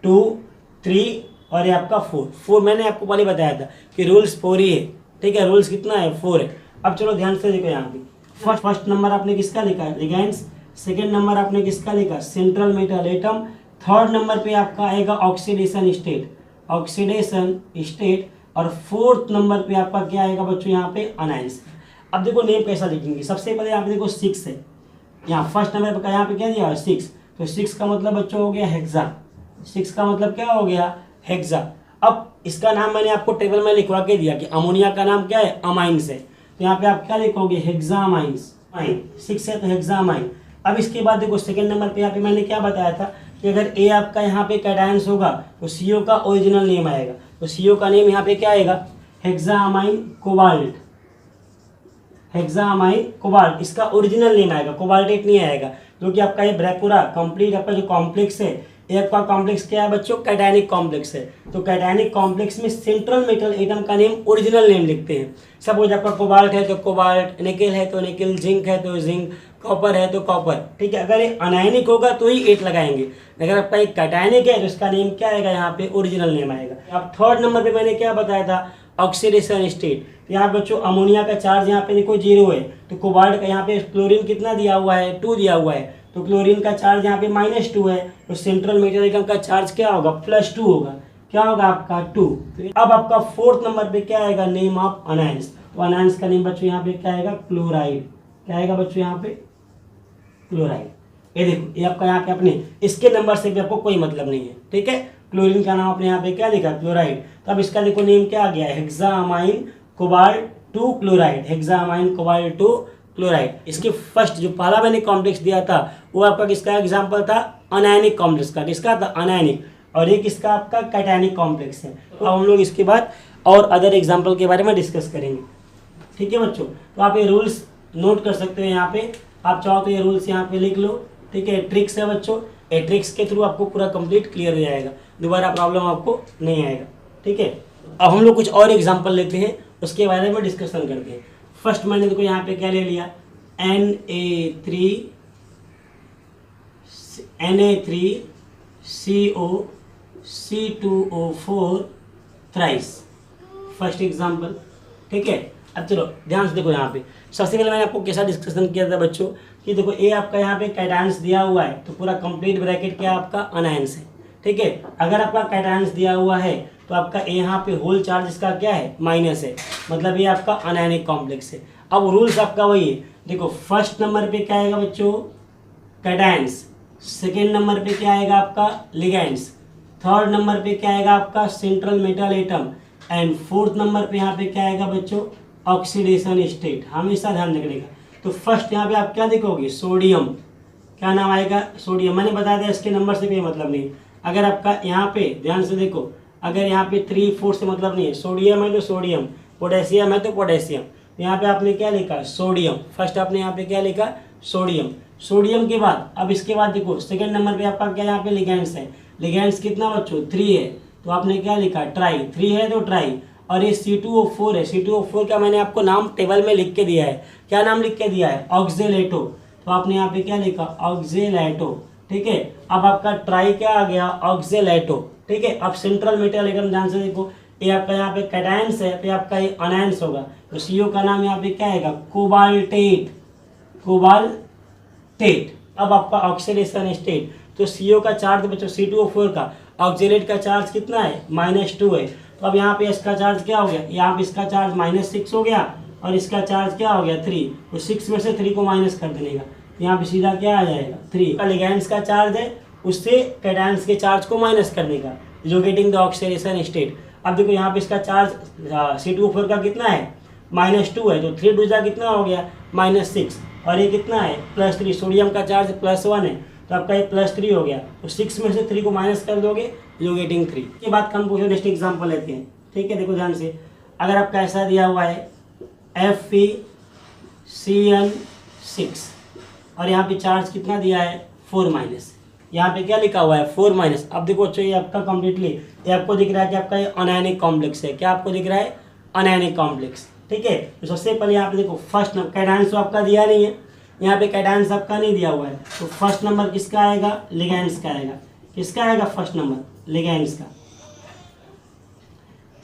2 3 और ये आपका 4। मैंने आपको पहले बताया था कि रूल्स 4 ही है, ठीक है, रूल्स कितना है, 4 है। अब चलो ध्यान से देखो, यहाँ पे फर्स्ट नंबर आपने किसका लिखा है, लिगेंड्स, सेकेंड नंबर आपने किसका लिखा, central metal atom, third number पे आपका आएगा ऑक्सीडेशन स्टेट, और फोर्थ नंबर पे आपका क्या आएगा बच्चों, यहाँ पे अनायंस। अब देखो नेम कैसा लिखेंगे, सबसे पहले यहाँ पे देखो 6 है, यहाँ फर्स्ट नंबर पे यहाँ पे क्या दिया है, 6, तो 6 का मतलब बच्चों हो गया हेक्सा, 6 का मतलब क्या हो गया, हेक्सा। अब इसका नाम मैंने आपको टेबल में लिखवा के दिया कि अमोनिया का नाम क्या है, अमाइंस है, तो यहाँ पे आप क्या लिखोगे, हेक्सामाइंस, 6 है तो हेक्सामाइन। अब इसके बाद देखो सेकंड नंबर पे यहाँ पे मैंने क्या बताया था कि अगर ए आपका यहाँ पे कैटायंस होगा तो CO का ओरिजिनल नेम आएगा, तो CO का नेम यहाँ पे क्या आएगा, हेक्सामाइन कोबाल्ट, हेक्सामाइन कोबाल्ट, इसका ओरिजिनल नेम आएगा, कोबाल्टेट नहीं आएगा, क्योंकि आपका ये पूरा कंप्लीट आपका जो कॉम्प्लेक्स है, ये आपका कॉम्प्लेक्स क्या है बच्चों, कैटायनिक कॉम्प्लेक्स है। तो कैटायनिक कॉम्प्लेक्स में सेंट्रल मेटल एटम का नेम ओरिजिनल नेम लिखते हैं। सपोज आपका कोबाल्ट है तो कोबाल्ट, निकेल है तो निकेल, जिंक है तो जिंक, कॉपर है तो कॉपर, ठीक है। अगर ये अनायनिक होगा तो ही 8 लगाएंगे, अगर आपका एक कैटायनिक है तो इसका नेम क्या आएगा, यहाँ पे ओरिजिनल नेम आएगा। अब थर्ड नंबर पे मैंने क्या बताया था, ऑक्सीडेशन स्टेट। यहाँ बच्चों अमोनिया का चार्ज यहाँ पे देखो 0 है, तो कोबाल्ट का यहाँ पे क्लोरीन कितना दिया हुआ है, 2 दिया हुआ है, तो क्लोरीन का चार्ज यहाँ पे -2 है, तो सेंट्रल मेटल एटम का चार्ज क्या होगा, +2 होगा, क्या होगा आपका 2। तो अब आपका फोर्थ नंबर पे क्या आएगा, नेम ऑफ अनायंस, तो अनायंस का नेम बच्चों यहाँ पे क्या आएगा, क्लोराइड, क्या आएगा बच्चों यहाँ पे, क्लोराइड। ये देखो ये आपका यहाँ पे अपने इसके नंबर से भी आपको कोई मतलब नहीं है, ठीक है। क्लोरीन का नाम आपने यहाँ पे क्या लिखा, क्लोराइड, तो अब इसका देखो नेम क्या आ गया, हेक्सामाइन कोबाल्ट 2 क्लोराइड, हेक्सामाइन कोबाल्ट 2 क्लोराइड। इसके फर्स्ट जो पहला मैंने कॉम्प्लेक्स दिया था वो आपका किसका एग्जाम्पल था, अनायनिक कॉम्प्लेक्स का, किसका था, अनायनिक, और ये किसका आपका कैटायनिक कॉम्प्लेक्स है। तो हम लोग इसके बाद और अदर एग्जाम्पल के बारे में डिस्कस करेंगे, ठीक है बच्चों। तो आप ये रूल्स नोट कर सकते हो, यहाँ पे आप चाहो तो ये रूल्स यहाँ पे लिख लो, ठीक है। ट्रिक्स है बच्चों, ये ट्रिक्स के थ्रू आपको पूरा कंप्लीट क्लियर हो जाएगा, दोबारा प्रॉब्लम आपको नहीं आएगा, ठीक है। अब हम लोग कुछ और एग्जाम्पल लेते हैं, उसके बारे में डिस्कशन करते हैं। फर्स्ट मैंने देखो यहाँ पे क्या ले लिया, Na3CO C2O4 thrice, first example, ठीक है। अब चलो ध्यान से देखो, यहाँ पे सबसे पहले मैंने आपको कैसा डिस्कशन किया था बच्चों कि देखो ए आपका यहाँ पे कैटायंस दिया हुआ है तो पूरा कंप्लीट ब्रैकेट क्या आपका अनायंस है, ठीक है। अगर आपका कैटायंस दिया हुआ है तो आपका यहाँ पे होल चार्ज इसका क्या है, माइनस है, मतलब ये आपका अनायनिक कॉम्प्लेक्स है। अब रूल्स आपका वही है, देखो फर्स्ट नंबर पे क्या आएगा बच्चों, कैटायंस, सेकेंड नंबर पे क्या आएगा आपका लिगेंड्स, थर्ड नंबर पे क्या आएगा आपका central metal atom, and fourth number पे यहाँ पे क्या आएगा बच्चों, ऑक्सीडेशन स्टेट, हमेशा ध्यान रखने का। तो फर्स्ट यहाँ पे आप क्या देखोगे, सोडियम, क्या नाम आएगा, सोडियम, मैंने बता दिया इसके नंबर से कोई मतलब नहीं। अगर आपका यहाँ पे ध्यान से देखो, अगर यहाँ पे 3 4 से मतलब नहीं है, सोडियम है तो सोडियम, पोटेशियम है तो पोटेशियम, यहाँ पे आपने क्या लिखा, सोडियम, फर्स्ट आपने यहाँ पे क्या लिखा, सोडियम। सोडियम के बाद अब इसके बाद देखो सेकंड नंबर पे आपका क्या यहाँ पे लिगेंड्स है, लिगेंड्स कितना बच्चों 3 है, तो आपने क्या लिखा, ट्राई, 3 है तो ट्राई, और ये C2O4 है, C2O4 का मैंने आपको नाम टेबल में लिख के दिया है, क्या नाम लिख के दिया है, ऑक्जेलेटो, तो आपने यहाँ पे क्या लिखा, ऑक्जेलेटो, ठीक है। अब आपका ट्राई क्या आ गया, ऑक्जेलेटो, ठीक है। अब सेंट्रल मेटल एटम ध्यान से देखो, ये आपका यहाँ पे कैटायंस है, तो आपका ये अनायंस होगा, तो CO का नाम यहाँ पे क्या आएगा, कोबाल्टेट, कोबाल्टेट। अब आपका ऑक्सीडेशन स्टेट, तो CO का चार्ज बच्चों C2O4 का, ऑक्सीडेट का चार्ज कितना है, -2 है। तो अब यहाँ पे इसका चार्ज क्या हो गया, यहाँ पे इसका चार्ज -6 हो गया और इसका चार्ज क्या हो गया 3, तो 6 में से 3 को माइनस कर देने का, यहाँ पे सीधा क्या आ जाएगा 3। लिगैंड्स का चार्ज है, उससे कैटायंस के चार्ज को माइनस करने का, जो गेटिंग द ऑक्सीडेशन स्टेट। अब देखो यहाँ पे इसका चार्ज C2O4 का कितना है, -2 है, तो 3 दूसरा कितना हो गया -6, और ये कितना है +3। सोडियम का चार्ज +1 है, तो आपका ये +3 हो गया, तो 6 में से 3 को माइनस कर दोगे, यू गेटिंग 3। के बाद हम कुछ नेक्स्ट एग्जाम्पल लेते हैं, ठीक है। देखो ध्यान से, अगर आपका ऐसा दिया हुआ है FeCN6 और यहाँ पे चार्ज कितना दिया है 4-, यहाँ पे क्या लिखा हुआ है 4-। अब देखो बच्चों, ये आपका कंप्लीटली, ये आपको दिख रहा है कि आपका ये अनायनिक कॉम्प्लेक्स है, क्या आपको दिख रहा है, अनायनिक कॉम्प्लेक्स, ठीक है। तो सबसे पहले यहाँ पे देखो फर्स्ट नंबर, कैटायंस तो आपका दिया नहीं है, यहाँ पे कैटायंस आपका नहीं दिया हुआ है, तो फर्स्ट नंबर किसका आएगा, लिगैंड्स का आएगा। किसका आएगा फर्स्ट नंबर, लिगैंड्स का।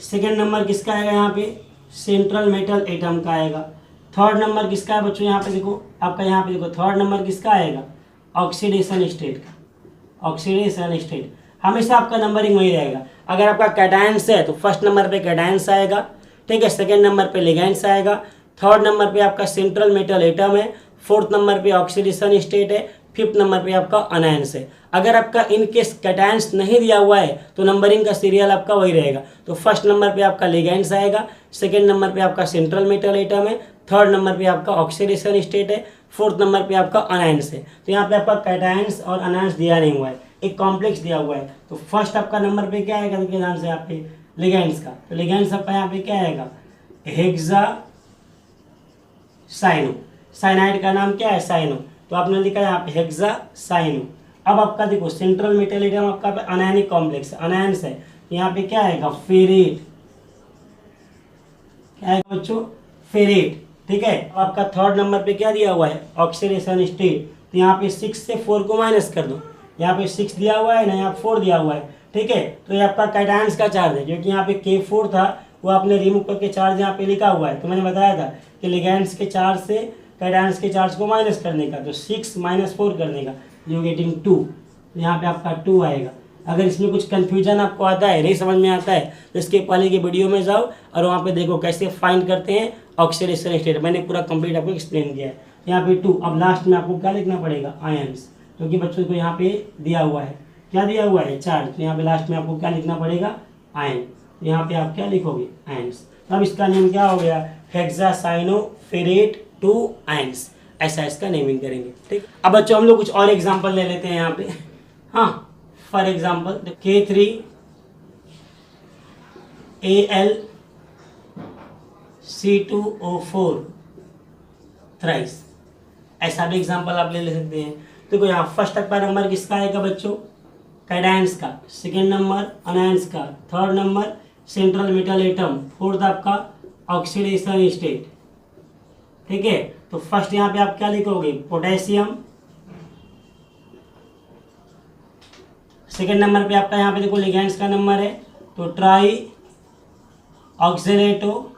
सेकेंड नंबर किसका आएगा, यहाँ पे सेंट्रल मेटल एटम का आएगा। थर्ड नंबर किसका है बच्चों, यहाँ पे देखो आपका, यहाँ पे देखो थर्ड नंबर किसका आएगा, ऑक्सीडेशन स्टेट का, ऑक्सीडेशन स्टेट। हमेशा आपका नंबरिंग वही रहेगा। अगर आपका कैटायंस है तो फर्स्ट नंबर पे कैटायंस आएगा, ठीक है। सेकंड नंबर पे लिगैंड्स आएगा, थर्ड नंबर पे आपका सेंट्रल मेटल एटम है, फोर्थ नंबर पे ऑक्सीडेशन स्टेट है, फिफ्थ नंबर पे आपका अनायंस है। अगर आपका इन केस कैटायंस नहीं दिया हुआ है तो नंबरिंग का सीरियल आपका वही रहेगा। तो फर्स्ट नंबर पे आपका लिगैंड्स आएगा, सेकंड नंबर पे आपका सेंट्रल मेटल एटम है, थर्ड नंबर पे आपका ऑक्सीडेशन स्टेट है, फोर्थ नंबर पे आपका अनायंस है। तो यहाँ पे आपका कैटायंस और अनायंस दिया नहीं हुआ है, एक कॉम्प्लेक्स दिया हुआ है। तो फर्स्ट आपका नंबर पे क्या आएगा, देखिए ध्यान से यहाँ पे लिगैंड्स का, तो लिगैंड्स आपका यहाँ पे क्या आएगा, हेक्सासाइनो। साइनाइड का नाम क्या है, साइनो, तो आपने लिखा है यहाँ पे हेक्सासाइनो। अब आपका देखो सेंट्रल मेटल एटम आपका अनायनिक कॉम्प्लेक्स, अनायंस है, यहाँ पे क्या आएगा, फेरेट, क्या आएगा बच्चों, फेरेट, ठीक है। अब आपका थर्ड नंबर पे क्या दिया हुआ है, ऑक्सीडेशन स्टेट, तो यहाँ पे 6 से 4 को माइनस कर दो, यहाँ पे 6 दिया हुआ है ना, यहाँ 4 दिया हुआ है, ठीक है। तो ये आपका कैटायंस का चार्ज है, क्योंकि यहाँ पे K4 था वो आपने रिमूव करके चार्ज यहाँ पे लिखा हुआ है। तो मैंने बताया था कि लिगैंड्स के चार्ज से कैटायंस के चार्ज को माइनस करने का, तो 6 - 4 करने का, यू गेटिंग 2। तो यहाँ पे आपका 2 आएगा। अगर इसमें कुछ कन्फ्यूजन आपको आता है, नहीं समझ में आता है, तो इसके पहले की वीडियो में जाओ और वहाँ पे देखो कैसे फाइंड करते हैं ऑक्सीडेशन स्टेट, मैंने पूरा कंप्लीट आपको एक्सप्लेन किया है। यहाँ पे 2। अब लास्ट में आपको क्या लिखना पड़ेगा, आयंस, क्योंकि बच्चों को यहाँ पे दिया हुआ है, क्या दिया हुआ है, चार्ज। तो यहाँ पे लास्ट में आपको क्या लिखना पड़ेगा, आयन। यहाँ पे आप क्या लिखोगे, आयंस। अब इसका नेम क्या हो गया, हेक्सासाइनोफेरेट 2 आयंस, ऐसा इसका नेमिंग करेंगे, ठीक। अब बच्चों हम लोग कुछ और एग्जांपल ले लेते हैं यहाँ पे। हाँ, for example K3Al C2O4 thrice, ऐसा भी एग्जांपल आप ले सकते हैं। देखो यहाँ फर्स्ट आपका नंबर किसका आएगा बच्चों, कैटायंस का, सेकेंड नंबर अनायंस का, third number central metal atom, fourth आपका ऑक्सीडेशन स्टेट, ठीक है। तो फर्स्ट यहाँ पे आप क्या लिखोगे, पोटेशियम। सेकेंड नंबर पे आपका यहाँ पे देखो लिगैंड्स का नंबर है, तो ट्राई ऑक्सीडेटो।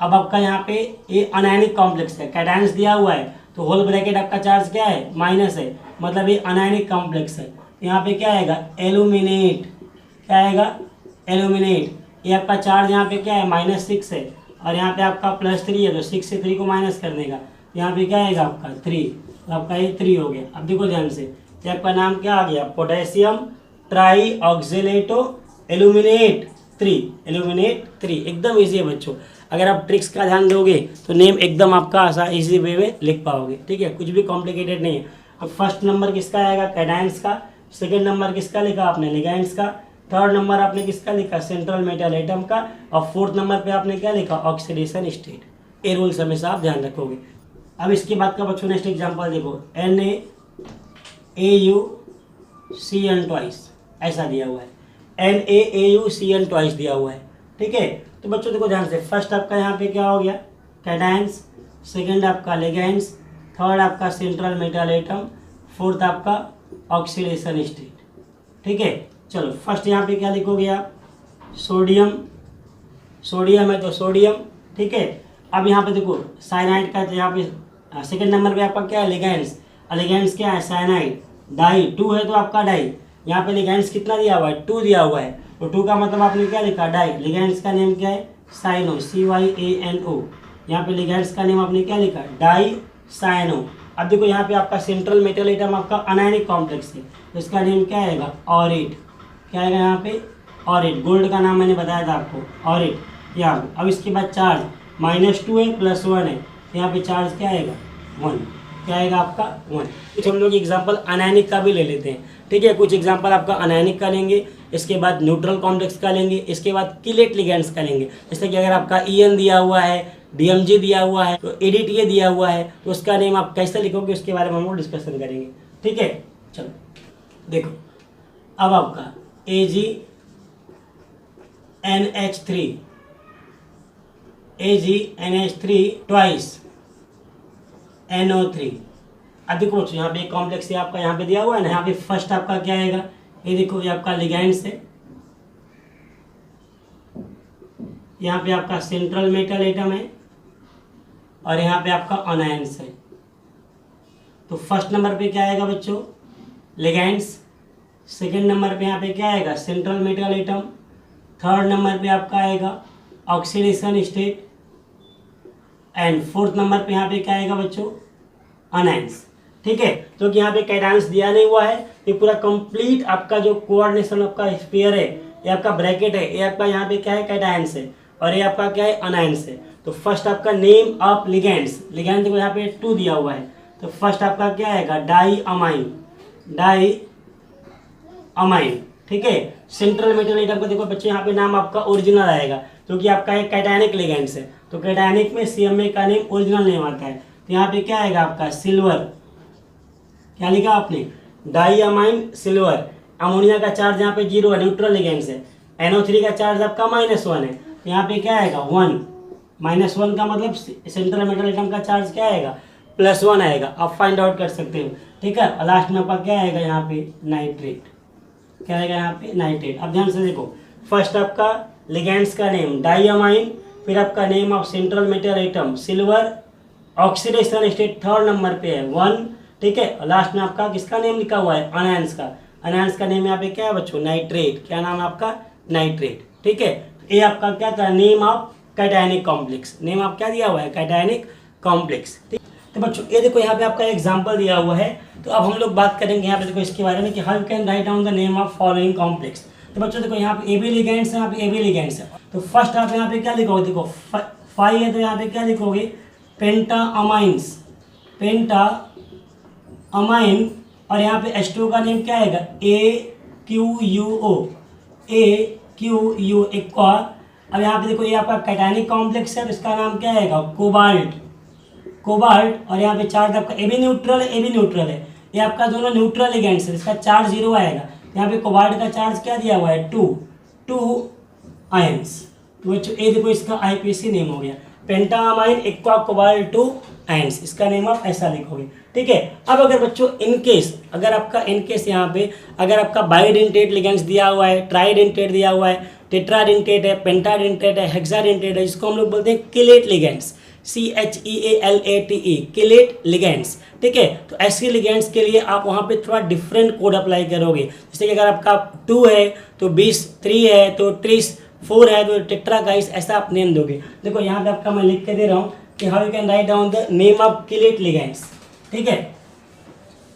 अब आपका यहाँ पे ये अनायनिक कॉम्प्लेक्स है, कैटायंस दिया हुआ है, तो होल ब्रैकेट आपका चार्ज क्या है, माइनस है, मतलब ये अनायनिक कॉम्प्लेक्स है। यहाँ पे क्या आएगा, एल्यूमिनेट, क्या आएगा, एल्यूमिनेट। ये आपका चार्ज यहाँ पे क्या है, -6 है, और यहाँ पे आपका +3 है, तो 6 से 3 को माइनस कर देगा, यहाँ पे क्या आएगा आपका 3, तो आपका ये 3 हो गया। अब देखो ध्यान से, ये आपका नाम क्या आ गया, पोटेशियम ट्राई ऑक्सीलेटो एल्यूमिनेट 3, एल्यूमिनेट 3। एकदम ईजी है बच्चों, अगर आप ट्रिक्स का ध्यान दोगे तो नेम एकदम आपका आसान ईजी वे में लिख पाओगे, ठीक है, कुछ भी कॉम्प्लिकेटेड नहीं है। अब फर्स्ट नंबर किसका आएगा, कैटायंस का, सेकेंड नंबर किसका लिखा आपने, लिगैंड्स का, थर्ड नंबर आपने किसका लिखा, सेंट्रल मेटल एटम का, और फोर्थ नंबर पे आपने क्या लिखा, ऑक्सीडेशन स्टेट। ये रूल्स हमेशा आप ध्यान रखोगे। अब इसके बाद का बच्चों नेक्स्ट एग्जांपल देखो, NaAuCN ट्वाइस, ऐसा दिया हुआ है, NaAuCN ट्वाइस दिया हुआ है, ठीक है। तो बच्चों देखो ध्यान से, फर्स्ट आपका यहाँ पे क्या हो गया, कैटायंस, सेकेंड आपका लिगैंड्स, थर्ड आपका सेंट्रल मेटल एटम, फोर्थ आपका ऑक्सीडेशन स्टेट, ठीक है। चलो फर्स्ट यहाँ पे क्या लिखोगे आप, सोडियम, सोडियम है तो सोडियम, ठीक है। अब यहाँ पे देखो साइनाइड का, तो यहाँ पे सेकंड नंबर पे आपका क्या है, लिगेंड्स, लिगेंड्स क्या है, साइनाइड, डाई, 2 है तो आपका डाई, यहाँ पे लिगेंड्स कितना दिया हुआ है, 2 दिया हुआ है, तो 2 का मतलब आपने क्या लिखा, डाई, लिगेंड्स का नेम क्या है, साइनो, CYANO, यहाँ पे लिगेंड्स का नेम आपने क्या लिखा, डाई साइनो। अब देखो यहाँ पे आपका सेंट्रल मेटल एटम आपका अनायनिक कॉम्प्लेक्स है, तो इसका नेम क्या आएगा, ऑरेट, क्या आएगा यहाँ पे, ऑरेट, गोल्ड का नाम मैंने बताया था आपको, ऑरेट यहाँ। अब इसके बाद चार्ज -2 है +1 है, तो यहाँ पे चार्ज क्या आएगा, 1, क्या आएगा आपका 1। कुछ हम लोग एग्जाम्पल अनायनिक का भी ले लेते हैं, ठीक है, कुछ एग्जाम्पल आपका अनायनिक का लेंगे, इसके बाद न्यूट्रल कॉम्प्लेक्स का लेंगे, इसके बाद किलेट लिगेंड्स का लेंगे। जैसे कि अगर आपका EN दिया हुआ है, DMG दिया हुआ है, तो ADTA दिया हुआ है, तो उसका नेम आप कैसे लिखोगे उसके बारे में हम लोग डिस्कशन करेंगे, ठीक है। चलो देखो, अब आपका AgNH3 ट्वाइस NO3। अब देखो बच्चों यहाँ पे एक कॉम्प्लेक्स है आपका, यहाँ पे दिया हुआ है ना, यहाँ पे फर्स्ट आपका क्या आएगा, ये देखो ये आपका लिगेंड्स है, यहाँ पे आपका सेंट्रल मेटल एटम है, और यहाँ पे आपका अनायंस है। तो फर्स्ट नंबर पे क्या आएगा बच्चों, लिगेंड्स, सेकंड नंबर पे यहाँ पे क्या आएगा, central metal atom, third number पे आपका आएगा oxidation state, and fourth number पे यहाँ पे क्या आएगा बच्चों, अनायंस, ठीक है। तो कि यहाँ पे कैटायंस दिया नहीं हुआ है, ये पूरा कंप्लीट आपका जो कोऑर्डिनेशन आपका स्फीयर है, ये आपका ब्रैकेट है, ये आपका यहाँ पे क्या है, कैटायंस है, और ये आपका क्या है, अनायंस है। तो फर्स्ट आपका नेम ऑफ लिगेंड्स, लिगेंड देखो यहाँ पे 2 दिया हुआ है, तो फर्स्ट आपका क्या आएगा, डाई अमाइन, डाई अमाइन, ठीक है। सेंट्रल मेटल एटम का देखो बच्चे यहाँ पे नाम आपका ओरिजिनल आएगा, क्योंकि आपका एक कैटायनिक लिगेंड्स है, तो कैटायनिक में CMA का नेम ओरिजिनल नेम आता है। तो यहाँ पे क्या आएगा आपका, सिल्वर, क्या लिखा आपने, डाई अमाइन सिल्वर। अमोनिया का चार्ज यहाँ पे 0 है, न्यूट्रल लिगेंड्स है। NO3 का चार्ज आपका -1 है, तो यहाँ पे क्या आएगा, 1, -1 का मतलब सेंट्रल मेटल एटम का चार्ज क्या आएगा, +1 आएगा, आप फाइंड आउट कर सकते हो, ठीक है। और लास्ट में आपका क्या आएगा, यहाँ पे नाइट्रेट, क्या आएगा यहाँ पे, नाइट्रेट। अब ध्यान से देखो, फर्स्ट आपका लिगेंड्स का नेम डाई अमाइन, फिर आपका name of central metal atom silver, oxidation state third number पे है 1, ठीक है। और लास्ट में आपका किसका नेम लिखा हुआ है, अनायंस का, अनायंस का नेम यहाँ पे क्या है बच्चों, नाइट्रेट, क्या नाम है आपका, नाइट्रेट, ठीक है। ये आपका क्या था, name of cationic complex, name आप क्या दिया हुआ है, कैटायनिक कॉम्प्लेक्स, ठीक। तो बच्चों ये देखो यहाँ पे आपका एग्जांपल दिया हुआ है, तो अब हम लोग बात करेंगे यहाँ पे देखो इसके बारे में कि how can write down the name of following complex. तो बच्चों देखो यहाँ पे AB लिगेंड्स है, यहाँ पे AB लिगेंड्स है, तो फर्स्ट आप यहाँ पे क्या लिखोगे, देखो 5 है तो यहाँ पे क्या लिखोगे, पेंटा अमाइंस, पेंटा अमाइन, और यहाँ पे H2 का नेम क्या आएगा, AQUO, AQU एक्वा। अब यहाँ पे देखो ये आपका कैटायनिक कॉम्प्लेक्स है, तो इसका नाम क्या आएगा, कोबाल्ट, कोबाल्ट। और यहाँ पे चार्ज आपका AB न्यूट्रल है, AB न्यूट्रल है, ये आपका दोनों न्यूट्रल लिगेंड्स है, इसका चार्ज 0 आएगा। यहाँ पे कोबाल्ट का चार्ज क्या दिया हुआ है, 2 आयंस। तो बच्चों ये देखो इसका IPC नेम हो गया, पेंटामाइन एक्वा कोबाल्ट 2 आयंस, इसका नेम आप ऐसा लिखोगे, ठीक है। अब अगर बच्चों इनकेस, अगर आपका इनकेस यहाँ पे अगर आपका बाइडेंटेट लिगेंड्स दिया हुआ है, ट्राइडेंटेट दिया हुआ है, टेट्राडेंटेट है, पेंटाडेंटेट है, हेक्साडेंटेट है, जिसको हम लोग बोलते हैं chelate ligands, CHEALATE, chelate ligands, ठीक है। तो ऐसे लिगेंड्स के लिए आप वहाँ पे थोड़ा डिफरेंट कोड अप्लाई करोगे, जैसे कि अगर आपका 2 है तो 20, 3 है तो 30, 4 है तो टेट्रागाइस, ऐसा आप नेम दोगे। देखो यहाँ पे आपका मैं लिख के दे रहा हूँ कि how you can write down the name of chelate ligands, ठीक है।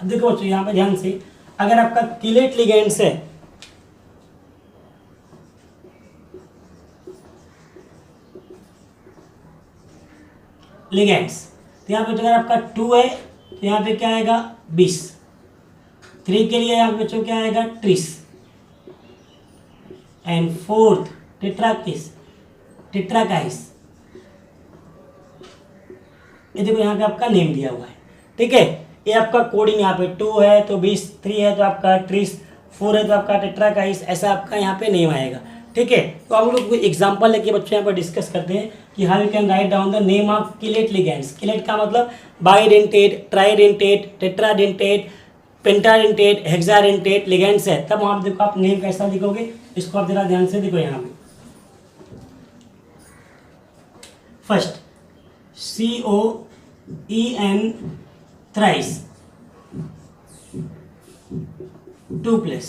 अब देखो बच्चों यहाँ पे ध्यान से, अगर आपका किलेट लिगेंड्स है, लिगेंड्स, तो यहाँ पे अगर आपका 2 है तो यहाँ पे क्या आएगा 20, 3 के लिए यहाँ पे बच्चों क्या आएगा 30, एंड 4th टेट्रागाइस, ये देखो यहाँ पे आपका नेम दिया हुआ है, ठीक है। ये आपका कोडिंग यहाँ पे 2 है तो 20, 3 है तो आपका 30, 4 है तो आपका टेट्रागाइस, ऐसा आपका यहाँ पे नेम आएगा, ठीक है। तो हम लोग एग्जांपल लेके बच्चों यहाँ पर डिस्कस करते हैं कि how you can write down the name of chelate ligands. Chelate का मतलब bidentate, tridentate, tetradentate, pentadentate, hexadentate ligands है, तब वहाँ पे देखो आप नेम कैसा लिखोगे, इसको आप जरा ध्यान से देखो यहाँ पे। First COEN thrice 2 plus,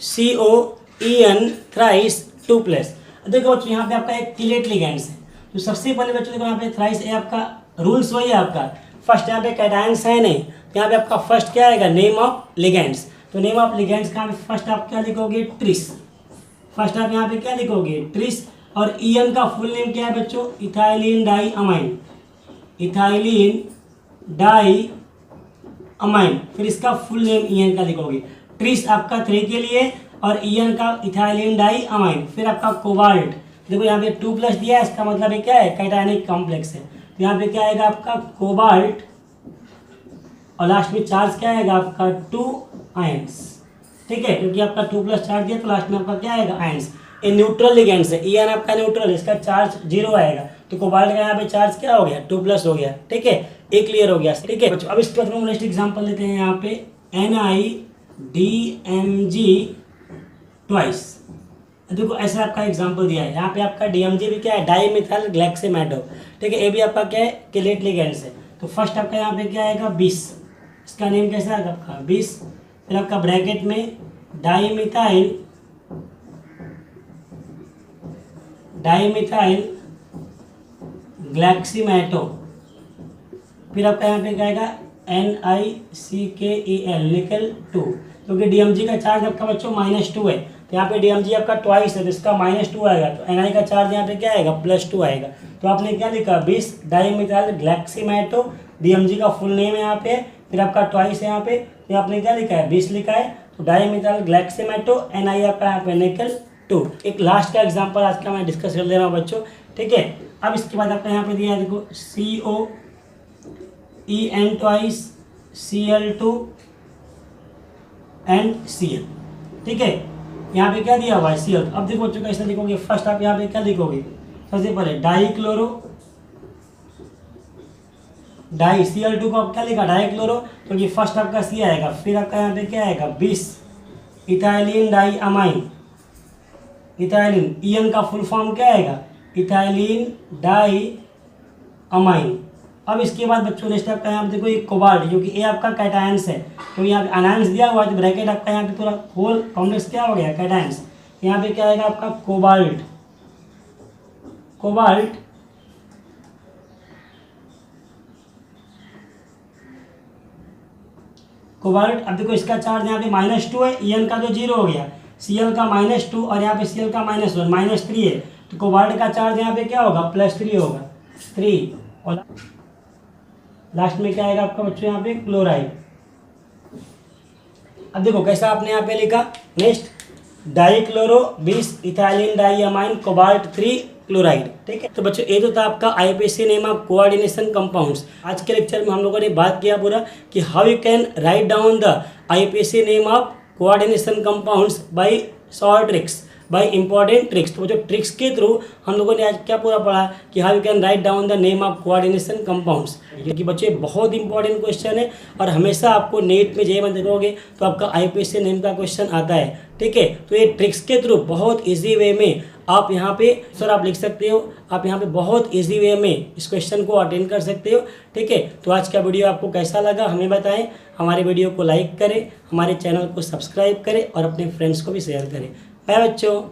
COEN thrice 2 plus. देखो बच्चों यहाँ पे आपका एक किलेट लिगेंड्स है, तो सबसे पहले बच्चों देखो यहाँ पे थ्राइस है, आपका रूल्स वही है आपका। फर्स्ट यहाँ पे कैटायंस है नहीं, तो यहाँ पे आपका फर्स्ट क्या आएगा, नेम ऑफ लिगेंड्स। तो नेम ऑफ लिगेंड्स का फर्स्ट आप क्या लिखोगे, ट्रिस। फर्स्ट आप यहाँ पे क्या लिखोगे, ट्रिस। और ईएन का फुल नेम क्या है बच्चों, ethylene diamine, ethylene diamine. फिर इसका फुल नेम ईएन का लिखोगे। ट्रिस आपका 3 के लिए और ईएन का इथाइलिन डाई अमाइन। फिर आपका कोबाल्ट, देखो यहाँ पे 2 प्लस दिया है, इसका मतलब ये क्या है, कैटायनिक कॉम्प्लेक्स है। तो यहाँ पे क्या आएगा आपका कोबाल्ट, और लास्ट में चार्ज क्या आएगा आपका 2 आयंस, ठीक है, क्योंकि आपका 2 प्लस चार्ज दिया तो लास्ट में आपका क्या आएगा, आयंस। ये न्यूट्रल लिगेंड्स है, ईएन आपका न्यूट्रल, इसका चार्ज 0 आएगा, तो कोबाल्ट का यहाँ पे चार्ज क्या हो गया, 2 प्लस हो गया, ठीक है, ये क्लियर हो गया, ठीक है। अब इसके बाद हम नेक्स्ट एग्जांपल लेते हैं यहाँ पे NiDMg ट्वाइस। देखो ऐसा आपका एग्जांपल दिया है, यहाँ पे आपका DMG भी क्या है, डाई मिथाइल ग्लाइक्सिमेटो, ठीक है, ये भी आपका क्या है, किलेट लिगेंड्स है। तो फर्स्ट आपका यहाँ पे क्या आएगा, 20, इसका नेम कैसा आएगा आपका 20। फिर आपका ब्रैकेट में डाई मिथाइल ग्लाइक्सिमेटो। फिर आपका यहाँ पे क्या आएगा NiCkel निकल 2, क्योंकि DMG का चार्ज आपका बच्चों -2 है, तो यहाँ पे DMG आपका ट्वाइस है, तो इसका -2 आएगा, तो Ni का चार्ज यहाँ पे क्या आएगा, +2 आएगा। तो आपने क्या लिखा, 20 डाईमिथाइल ग्लाइक्सिमेटो, DMG का फुल नेम है यहाँ पे, फिर आपका ट्वाइस है यहाँ पे, तो आपने क्या लिखा है, 20 लिखा है, तो डाईमिथाइल ग्लाइक्सिमेटो, Ni आपका यहाँ पे निकल 2। एक लास्ट का एग्जाम्पल आज का मैं डिस्कस कर ले रहा हूँ बच्चों, ठीक है। अब इसके बाद आपका यहाँ पे दिया है देखो COEN twice Cl2 and Cl, ठीक है, यहाँ पे क्या दिया हुआ है, Cl। अब देखो बच्चों कैसे लिखोगे, फर्स्ट आप यहाँ पे क्या लिखोगे, सबसे पहले डाई Cl2 को आप क्या लिखा, डाई क्लोरो, क्योंकि फर्स्ट आपका C आएगा। फिर आपका यहाँ पे क्या आएगा, 20 ethylene diamine, ethylene, EN का फुल फॉर्म क्या आएगा, इथाइलिन डाई अमाइन। अब इसके बाद बच्चों नेक्स्ट आपका यहाँ पे देखो ये कोबाल्ट, जो कि ए आपका कैटायंस है, तो यहाँ पे अनायंस दिया हुआ है, तो ब्रैकेट आपका यहाँ पे पूरा होल कॉम्प्लेक्स क्या हो गया, कैटायंस। यहाँ पे क्या आएगा आपका कोबाल्ट, अब देखो इसका चार्ज यहाँ पे -2 है, ईएन का जो 0 हो गया, Cl का -2 और यहाँ पे Cl का -1 -3 है, तो कोबाल्ट का चार्ज यहाँ पे क्या होगा, +3 होगा, 3। और लास्ट में क्या आएगा आपका बच्चों यहाँ पे क्लोराइड। अब देखो कैसा आपने यहाँ पे लिखा, next dichloro 20 ethylene diamine cobalt 3 chloride, ठीक है। तो बच्चों ये तो था आपका IUPAC name of coordination compounds. आज के लेक्चर में हम लोगों ने बात किया पूरा कि how you can write down the IUPAC name of coordination compounds by short tricks, by important tricks. तो जो ट्रिक्स के थ्रू हम लोगों ने आज क्या पूरा पढ़ा कि how you can write down the name of coordination compounds, क्योंकि बच्चे बहुत इंपॉर्टेंट क्वेश्चन है और हमेशा आपको नेट में JEE देखोगे तो आपका IUPAC नेम का क्वेश्चन आता है, ठीक है। तो ये ट्रिक्स के थ्रू बहुत ईजी वे में आप यहाँ पे सर आप लिख सकते हो, आप यहाँ पे बहुत ईजी वे में इस क्वेश्चन को अटेंड कर सकते हो, ठीक है। तो आज का वीडियो आपको कैसा लगा हमें बताएं, हमारे वीडियो को लाइक करें, हमारे चैनल को सब्सक्राइब करें और अपने फ्रेंड्स को भी शेयर करें। बाय बच्चों।